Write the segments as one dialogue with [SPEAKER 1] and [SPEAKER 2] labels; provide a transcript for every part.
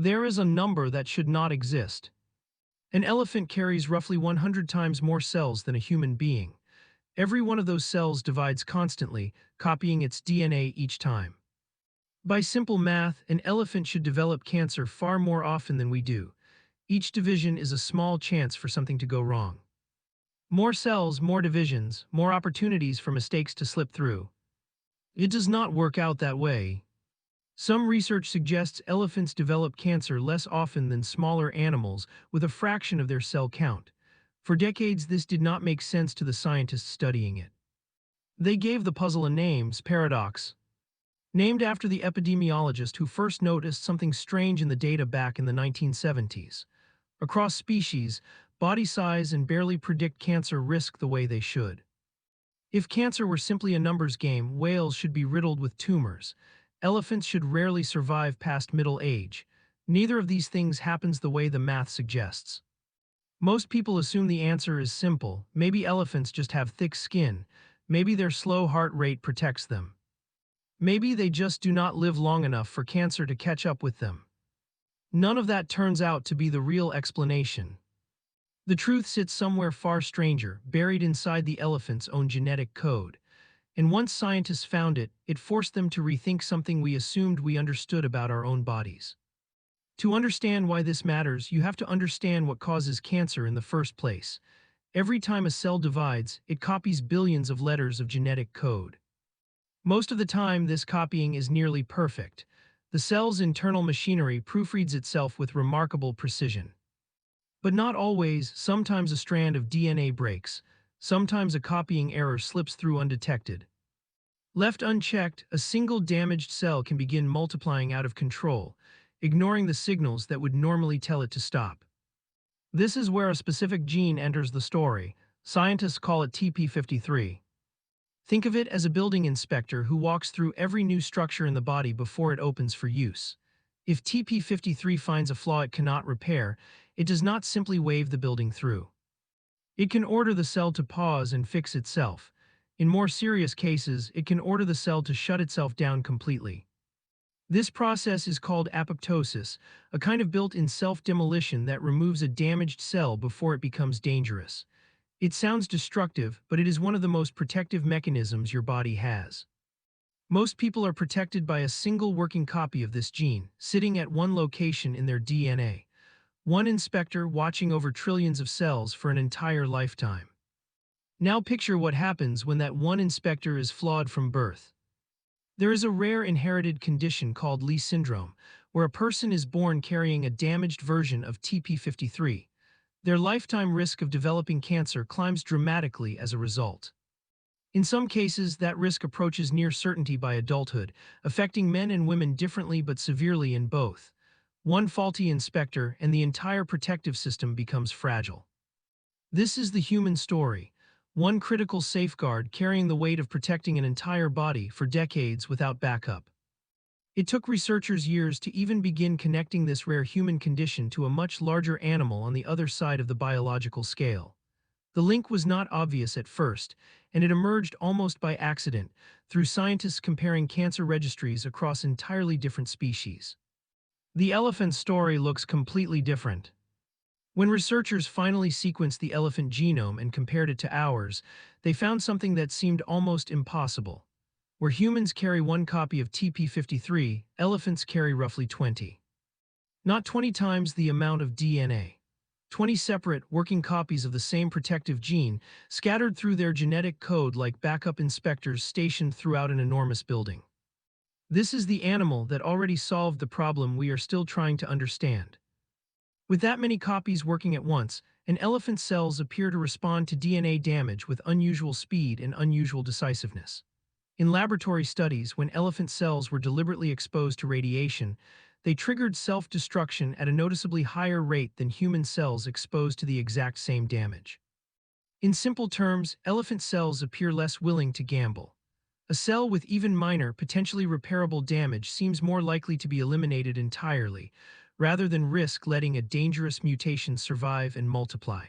[SPEAKER 1] There is a number that should not exist. An elephant carries roughly 100 times more cells than a human being. Every one of those cells divides constantly, copying its DNA each time. By simple math, an elephant should develop cancer far more often than we do. Each division is a small chance for something to go wrong. More cells, more divisions, more opportunities for mistakes to slip through. It does not work out that way. Some research suggests elephants develop cancer less often than smaller animals with a fraction of their cell count. For decades, this did not make sense to the scientists studying it. They gave the puzzle a name, paradox, named after the epidemiologist who first noticed something strange in the data back in the 1970s. Across species, body size and barely predict cancer risk the way they should. If cancer were simply a numbers game, whales should be riddled with tumors. Elephants should rarely survive past middle age. Neither of these things happens the way the math suggests. Most people assume the answer is simple. Maybe elephants just have thick skin. Maybe their slow heart rate protects them. Maybe they just do not live long enough for cancer to catch up with them. None of that turns out to be the real explanation. The truth sits somewhere far stranger, buried inside the elephant's own genetic code. And once scientists found it, it forced them to rethink something we assumed we understood about our own bodies. To understand why this matters, you have to understand what causes cancer in the first place. Every time a cell divides, it copies billions of letters of genetic code. Most of the time, this copying is nearly perfect. The cell's internal machinery proofreads itself with remarkable precision. But not always. Sometimes a strand of DNA breaks. Sometimes a copying error slips through undetected. Left unchecked, a single damaged cell can begin multiplying out of control, ignoring the signals that would normally tell it to stop. This is where a specific gene enters the story. Scientists call it TP53. Think of it as a building inspector who walks through every new structure in the body before it opens for use. If TP53 finds a flaw it cannot repair, it does not simply wave the building through. It can order the cell to pause and fix itself. In more serious cases, it can order the cell to shut itself down completely. This process is called apoptosis, a kind of built-in self-demolition that removes a damaged cell before it becomes dangerous. It sounds destructive, but it is one of the most protective mechanisms your body has. Most people are protected by a single working copy of this gene, sitting at one location in their DNA. One inspector watching over trillions of cells for an entire lifetime. Now picture what happens when that one inspector is flawed from birth. There is a rare inherited condition called Lee syndrome, where a person is born carrying a damaged version of TP53. Their lifetime risk of developing cancer climbs dramatically as a result. In some cases, that risk approaches near certainty by adulthood, affecting men and women differently but severely in both. One faulty inspector and the entire protective system becomes fragile. This is the human story, one critical safeguard carrying the weight of protecting an entire body for decades without backup. It took researchers years to even begin connecting this rare human condition to a much larger animal on the other side of the biological scale. The link was not obvious at first, and it emerged almost by accident, through scientists comparing cancer registries across entirely different species. The elephant story looks completely different. When researchers finally sequenced the elephant genome and compared it to ours, they found something that seemed almost impossible. Where humans carry one copy of TP53, elephants carry roughly 20. Not 20 times the amount of DNA. 20 separate, working copies of the same protective gene, scattered through their genetic code like backup inspectors stationed throughout an enormous building. This is the animal that already solved the problem we are still trying to understand. With that many copies working at once, an elephant's cells appear to respond to DNA damage with unusual speed and unusual decisiveness. In laboratory studies, when elephant cells were deliberately exposed to radiation, they triggered self-destruction at a noticeably higher rate than human cells exposed to the exact same damage. In simple terms, elephant cells appear less willing to gamble. A cell with even minor, potentially repairable damage seems more likely to be eliminated entirely, rather than risk letting a dangerous mutation survive and multiply.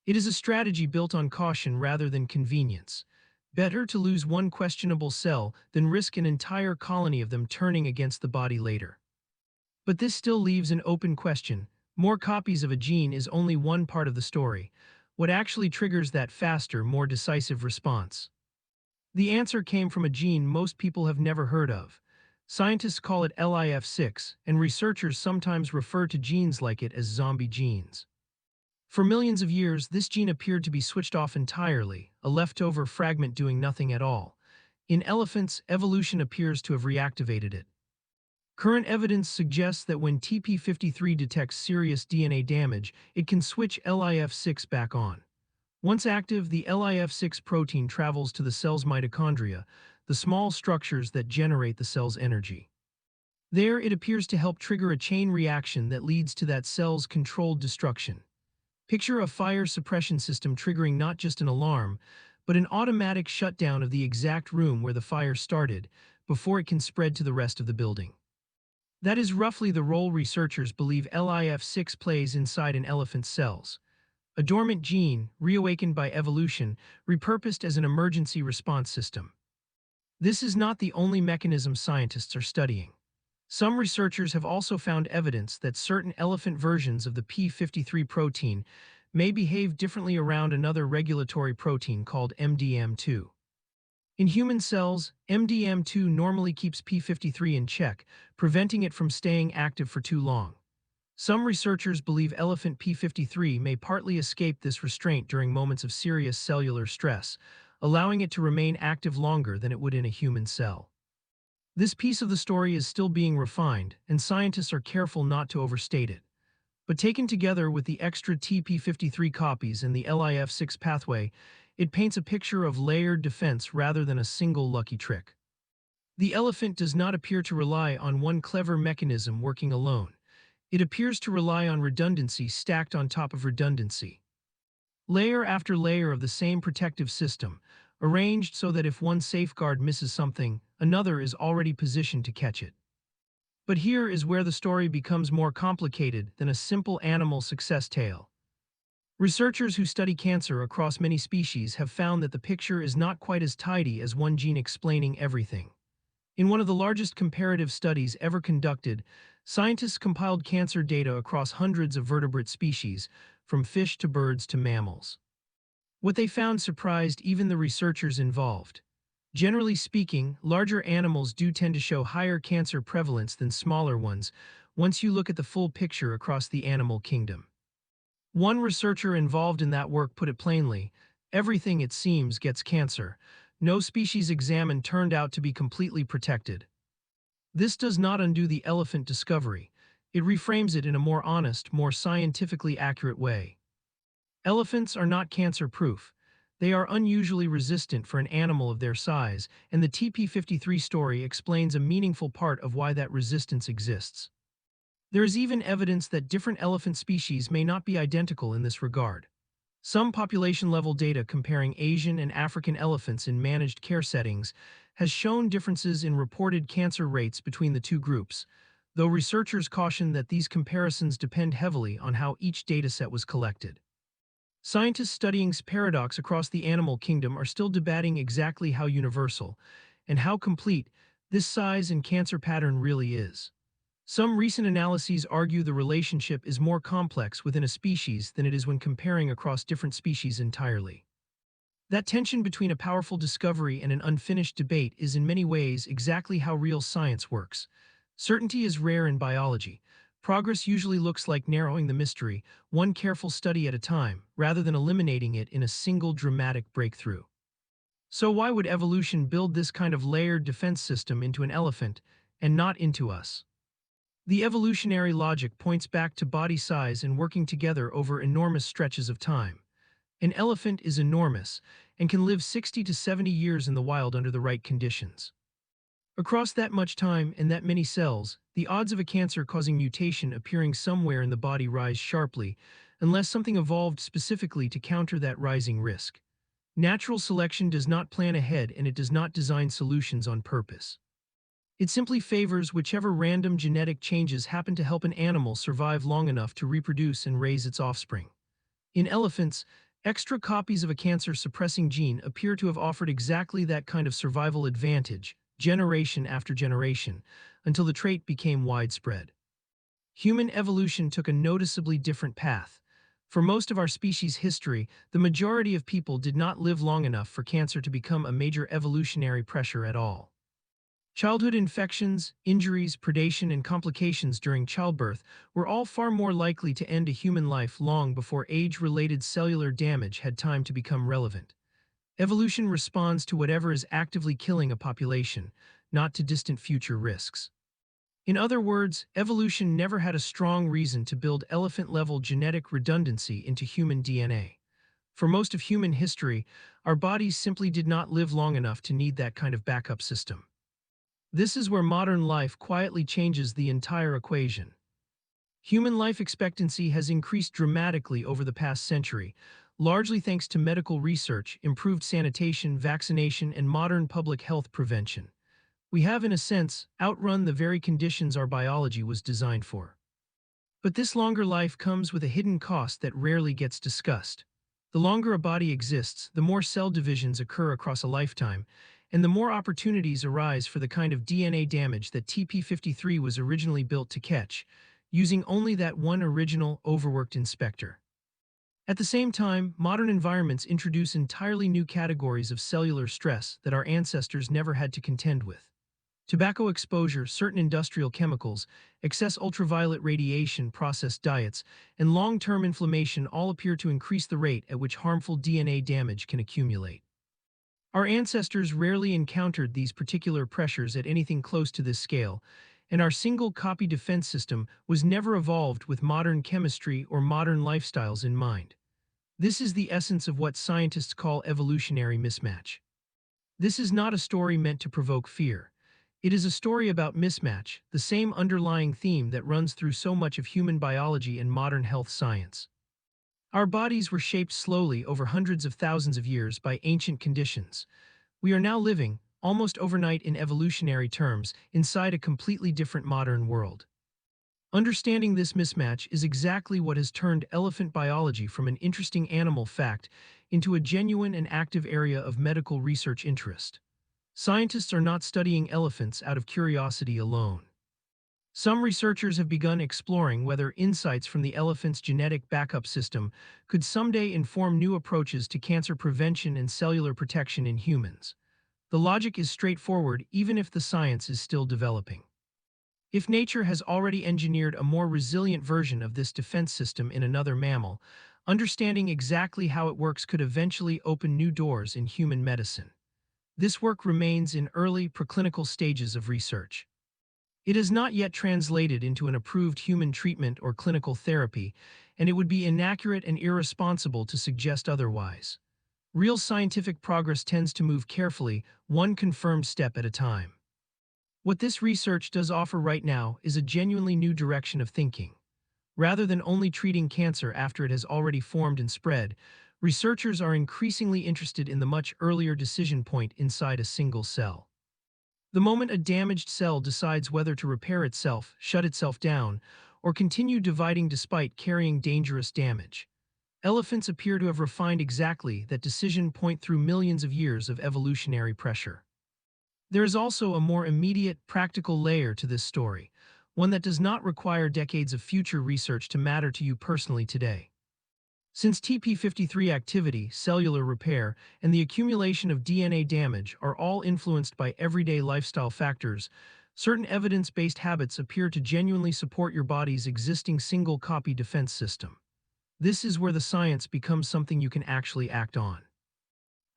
[SPEAKER 1] It is a strategy built on caution rather than convenience. Better to lose one questionable cell than risk an entire colony of them turning against the body later. But this still leaves an open question. More copies of a gene is only one part of the story. What actually triggers that faster, more decisive response? The answer came from a gene most people have never heard of. Scientists call it LIF6, and researchers sometimes refer to genes like it as zombie genes. For millions of years, this gene appeared to be switched off entirely, a leftover fragment doing nothing at all. In elephants, evolution appears to have reactivated it. Current evidence suggests that when TP53 detects serious DNA damage, it can switch LIF6 back on. Once active, the LIF6 protein travels to the cell's mitochondria, the small structures that generate the cell's energy. There, it appears to help trigger a chain reaction that leads to that cell's controlled destruction. Picture a fire suppression system triggering not just an alarm, but an automatic shutdown of the exact room where the fire started before it can spread to the rest of the building. That is roughly the role researchers believe LIF6 plays inside an elephant's cells. A dormant gene, reawakened by evolution, repurposed as an emergency response system. This is not the only mechanism scientists are studying. Some researchers have also found evidence that certain elephant versions of the P53 protein may behave differently around another regulatory protein called MDM2. In human cells, MDM2 normally keeps P53 in check, preventing it from staying active for too long. Some researchers believe elephant P53 may partly escape this restraint during moments of serious cellular stress, allowing it to remain active longer than it would in a human cell. This piece of the story is still being refined, and scientists are careful not to overstate it. But taken together with the extra TP53 copies and the LIF6 pathway, it paints a picture of layered defense rather than a single lucky trick. The elephant does not appear to rely on one clever mechanism working alone. It appears to rely on redundancy stacked on top of redundancy. Layer after layer of the same protective system, arranged so that if one safeguard misses something, another is already positioned to catch it. But here is where the story becomes more complicated than a simple animal success tale. Researchers who study cancer across many species have found that the picture is not quite as tidy as one gene explaining everything. In one of the largest comparative studies ever conducted, scientists compiled cancer data across hundreds of vertebrate species, from fish to birds to mammals. What they found surprised even the researchers involved. Generally speaking, larger animals do tend to show higher cancer prevalence than smaller ones once you look at the full picture across the animal kingdom. One researcher involved in that work put it plainly: everything, it seems, gets cancer. No species examined turned out to be completely protected. This does not undo the elephant discovery. It reframes it in a more honest, more scientifically accurate way. Elephants are not cancer-proof. They are unusually resistant for an animal of their size, and the TP53 story explains a meaningful part of why that resistance exists. There is even evidence that different elephant species may not be identical in this regard. Some population-level data comparing Asian and African elephants in managed care settings has shown differences in reported cancer rates between the two groups, though researchers caution that these comparisons depend heavily on how each dataset was collected. Scientists studying paradox across the animal kingdom are still debating exactly how universal and how complete this size and cancer pattern really is. Some recent analyses argue the relationship is more complex within a species than it is when comparing across different species entirely. That tension between a powerful discovery and an unfinished debate is in many ways exactly how real science works. Certainty is rare in biology. Progress usually looks like narrowing the mystery, one careful study at a time, rather than eliminating it in a single dramatic breakthrough. So why would evolution build this kind of layered defense system into an elephant, and not into us? The evolutionary logic points back to body size and working together over enormous stretches of time. An elephant is enormous and can live 60 to 70 years in the wild under the right conditions. Across that much time and that many cells, the odds of a cancer-causing mutation appearing somewhere in the body rise sharply, unless something evolved specifically to counter that rising risk. Natural selection does not plan ahead, and it does not design solutions on purpose. It simply favors whichever random genetic changes happen to help an animal survive long enough to reproduce and raise its offspring. In elephants, extra copies of a cancer-suppressing gene appear to have offered exactly that kind of survival advantage, generation after generation, until the trait became widespread. human evolution took a noticeably different path. For most of our species' history, the majority of people did not live long enough for cancer to become a major evolutionary pressure at all. Childhood infections, injuries, predation, and complications during childbirth were all far more likely to end a human life long before age-related cellular damage had time to become relevant. Evolution responds to whatever is actively killing a population, not to distant future risks. In other words, evolution never had a strong reason to build elephant-level genetic redundancy into human DNA. For most of human history, our bodies simply did not live long enough to need that kind of backup system. This is where modern life quietly changes the entire equation. Human life expectancy has increased dramatically over the past century, largely thanks to medical research, improved sanitation, vaccination, and modern public health prevention. We have, in a sense, outrun the very conditions our biology was designed for. But this longer life comes with a hidden cost that rarely gets discussed. The longer a body exists, the more cell divisions occur across a lifetime, and the more opportunities arise for the kind of DNA damage that TP53 was originally built to catch, using only that one original, overworked inspector. At the same time, modern environments introduce entirely new categories of cellular stress that our ancestors never had to contend with. Tobacco exposure, certain industrial chemicals, excess ultraviolet radiation, processed diets, and long-term inflammation all appear to increase the rate at which harmful DNA damage can accumulate. Our ancestors rarely encountered these particular pressures at anything close to this scale, and our single-copy defense system was never evolved with modern chemistry or modern lifestyles in mind. This is the essence of what scientists call evolutionary mismatch. This is not a story meant to provoke fear. It is a story about mismatch, the same underlying theme that runs through so much of human biology and modern health science. Our bodies were shaped slowly over hundreds of thousands of years by ancient conditions. We are now living, almost overnight in evolutionary terms, inside a completely different modern world. Understanding this mismatch is exactly what has turned elephant biology from an interesting animal fact into a genuine and active area of medical research interest. Scientists are not studying elephants out of curiosity alone. Some researchers have begun exploring whether insights from the elephant's genetic backup system could someday inform new approaches to cancer prevention and cellular protection in humans. The logic is straightforward even if the science is still developing. If nature has already engineered a more resilient version of this defense system in another mammal, understanding exactly how it works could eventually open new doors in human medicine. This work remains in early preclinical stages of research. It has not yet translated into an approved human treatment or clinical therapy, and it would be inaccurate and irresponsible to suggest otherwise. Real scientific progress tends to move carefully, one confirmed step at a time. What this research does offer right now is a genuinely new direction of thinking. Rather than only treating cancer after it has already formed and spread, researchers are increasingly interested in the much earlier decision point inside a single cell. The moment a damaged cell decides whether to repair itself, shut itself down, or continue dividing despite carrying dangerous damage. Elephants appear to have refined exactly that decision point through millions of years of evolutionary pressure. There is also a more immediate, practical layer to this story, one that does not require decades of future research to matter to you personally today. Since TP53 activity, cellular repair, and the accumulation of DNA damage are all influenced by everyday lifestyle factors, certain evidence-based habits appear to genuinely support your body's existing single-copy defense system. This is where the science becomes something you can actually act on.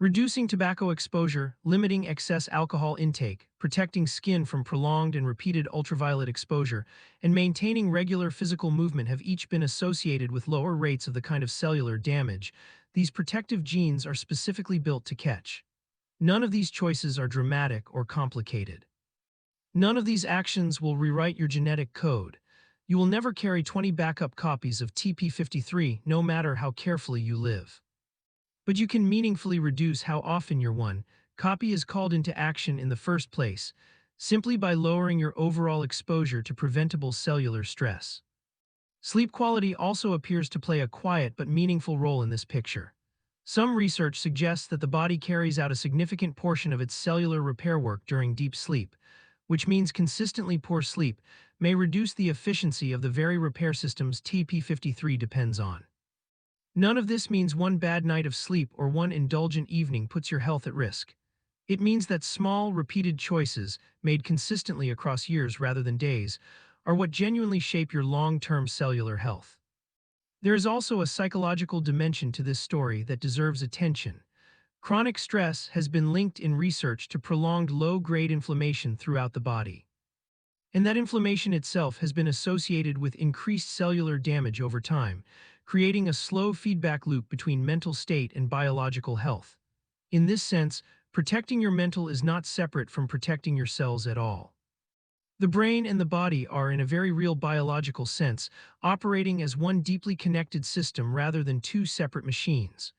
[SPEAKER 1] Reducing tobacco exposure, limiting excess alcohol intake, protecting skin from prolonged and repeated ultraviolet exposure, and maintaining regular physical movement have each been associated with lower rates of the kind of cellular damage these protective genes are specifically built to catch. None of these choices are dramatic or complicated. None of these actions will rewrite your genetic code. You will never carry 20 backup copies of TP53 no matter how carefully you live. But you can meaningfully reduce how often your one copy is called into action in the first place, simply by lowering your overall exposure to preventable cellular stress. Sleep quality also appears to play a quiet but meaningful role in this picture. Some research suggests that the body carries out a significant portion of its cellular repair work during deep sleep, which means consistently poor sleep may reduce the efficiency of the very repair systems TP53 depends on. None of this means one bad night of sleep or one indulgent evening puts your health at risk. It means that small, repeated choices, made consistently across years rather than days, are what genuinely shape your long-term cellular health. There is also a psychological dimension to this story that deserves attention. Chronic stress has been linked in research to prolonged low-grade inflammation throughout the body. And that inflammation itself has been associated with increased cellular damage over time, creating a slow feedback loop between mental state and biological health. In this sense, protecting your mental is not separate from protecting your cells at all. The brain and the body are, in a very real biological sense, operating as one deeply connected system rather than two separate machines.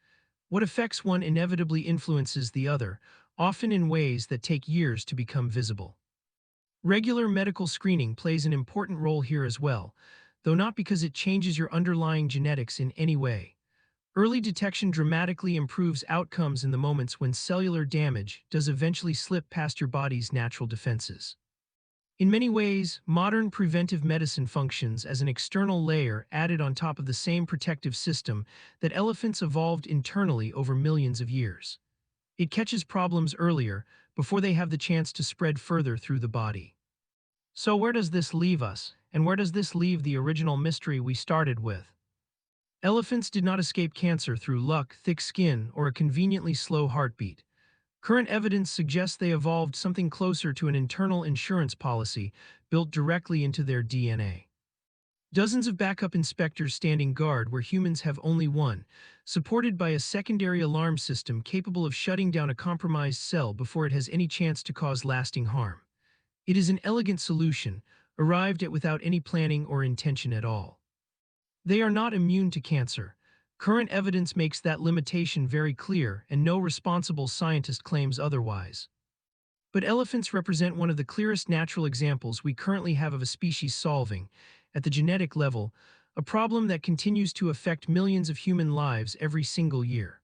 [SPEAKER 1] What affects one inevitably influences the other, often in ways that take years to become visible. Regular medical screening plays an important role here as well, though not because it changes your underlying genetics in any way. Early detection dramatically improves outcomes in the moments when cellular damage does eventually slip past your body's natural defenses. In many ways, modern preventive medicine functions as an external layer added on top of the same protective system that elephants evolved internally over millions of years. It catches problems earlier, before they have the chance to spread further through the body. So where does this leave us, and where does this leave the original mystery we started with? Elephants did not escape cancer through luck, thick skin, or a conveniently slow heartbeat. Current evidence suggests they evolved something closer to an internal insurance policy built directly into their DNA. Dozens of backup inspectors standing guard where humans have only one, supported by a secondary alarm system capable of shutting down a compromised cell before it has any chance to cause lasting harm. It is an elegant solution, arrived at without any planning or intention at all. They are not immune to cancer. Current evidence makes that limitation very clear, and no responsible scientist claims otherwise. But elephants represent one of the clearest natural examples we currently have of a species solving, at the genetic level, a problem that continues to affect millions of human lives every single year.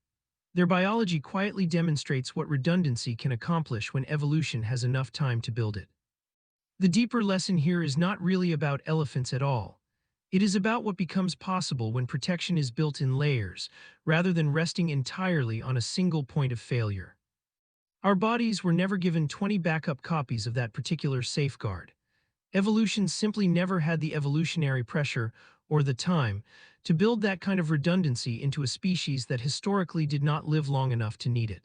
[SPEAKER 1] Their biology quietly demonstrates what redundancy can accomplish when evolution has enough time to build it. The deeper lesson here is not really about elephants at all. It is about what becomes possible when protection is built in layers, rather than resting entirely on a single point of failure. Our bodies were never given 20 backup copies of that particular safeguard. Evolution simply never had the evolutionary pressure, or the time, to build that kind of redundancy into a species that historically did not live long enough to need it.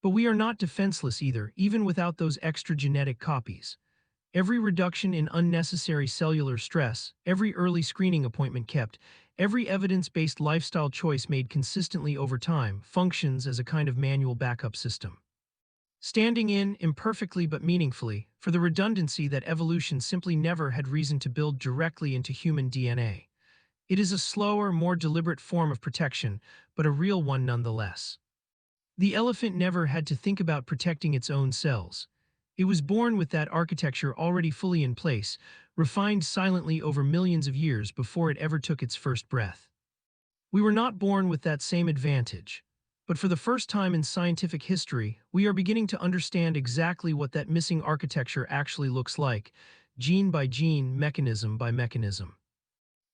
[SPEAKER 1] But we are not defenseless either, even without those extra genetic copies. Every reduction in unnecessary cellular stress, every early screening appointment kept, every evidence-based lifestyle choice made consistently over time functions as a kind of manual backup system. Standing in, imperfectly but meaningfully, for the redundancy that evolution simply never had reason to build directly into human DNA. It is a slower, more deliberate form of protection, but a real one nonetheless. The elephant never had to think about protecting its own cells. It was born with that architecture already fully in place, refined silently over millions of years before it ever took its first breath. We were not born with that same advantage. But for the first time in scientific history, we are beginning to understand exactly what that missing architecture actually looks like, gene by gene, mechanism by mechanism.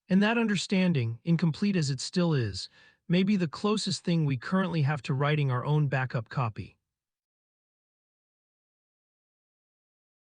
[SPEAKER 1] And that understanding, incomplete as it still is, may be the closest thing we currently have to writing our own backup copy.